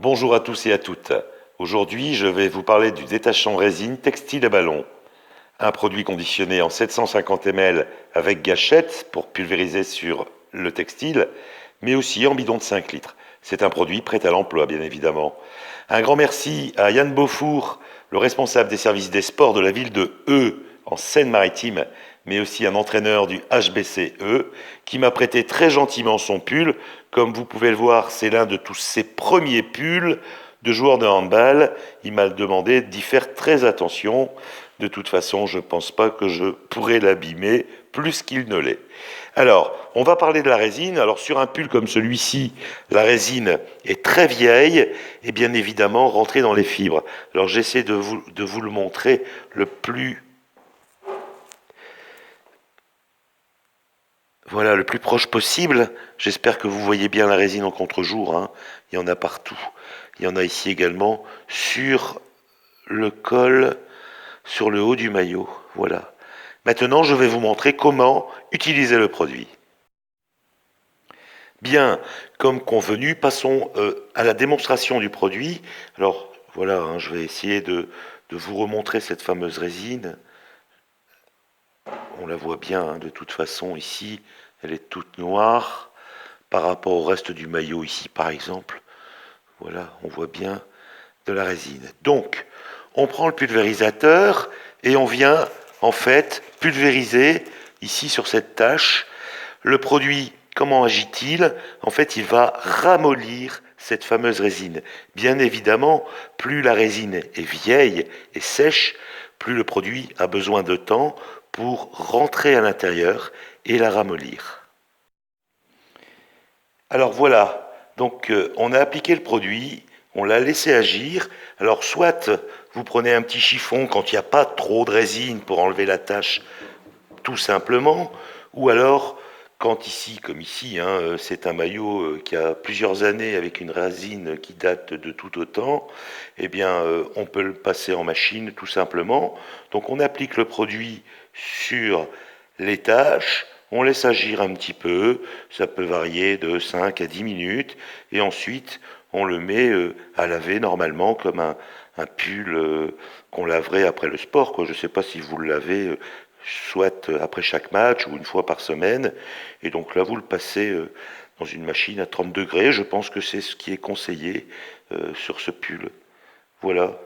Bonjour à tous et à toutes. Aujourd'hui, je vais vous parler du détachant résine textile à ballon. Un produit conditionné en 750 ml avec gâchette pour pulvériser sur le textile, mais aussi en bidon de 5 litres. C'est un produit prêt à l'emploi, bien évidemment. Un grand merci à Yann Beaufour, le responsable des services des sports de la ville de Eu, en Seine-Maritime, mais aussi un entraîneur du HBCE, qui m'a prêté très gentiment son pull. Comme vous pouvez le voir, c'est l'un de tous ses premiers pulls de joueur de handball. Il m'a demandé d'y faire très attention. De toute façon, je ne pense pas que je pourrais l'abîmer plus qu'il ne l'est. Alors, on va parler de la résine. Alors, sur un pull comme celui-ci, la résine est très vieille et bien évidemment rentrée dans les fibres. Alors, j'essaie de vous le montrer le plus... Voilà, le plus proche possible. J'espère que vous voyez bien la résine en contre-jour, hein. Il y en a partout. Il y en a ici également sur le col, sur le haut du maillot. Voilà. Maintenant, je vais vous montrer comment utiliser le produit. Bien, comme convenu, passons à la démonstration du produit. Alors, voilà, hein, je vais essayer de vous remontrer cette fameuse résine. On la voit bien, hein, de toute façon, ici, elle est toute noire par rapport au reste du maillot, ici, par exemple. Voilà, on voit bien de la résine. Donc, on prend le pulvérisateur et on vient, en fait, pulvériser, ici, sur cette tâche. Le produit, comment agit-il? En fait, il va ramollir cette fameuse résine. Bien évidemment, plus la résine est vieille et sèche, plus le produit a besoin de temps pour rentrer à l'intérieur et la ramollir. Alors voilà, donc on a appliqué le produit, on l'a laissé agir. Alors soit vous prenez un petit chiffon quand il n'y a pas trop de résine pour enlever la tache, tout simplement, ou alors quand ici, comme ici, hein, c'est un maillot qui a plusieurs années avec une résine qui date de tout autant, eh bien on peut le passer en machine tout simplement. Donc on applique le produit sur les taches, on laisse agir un petit peu, ça peut varier de 5 à 10 minutes, et ensuite on le met à laver normalement comme un pull qu'on laverait après le sport, quoi. Je ne sais pas si vous le lavez soit après chaque match ou une fois par semaine, et donc là vous le passez dans une machine à 30 degrés, je pense que c'est ce qui est conseillé sur ce pull. Voilà.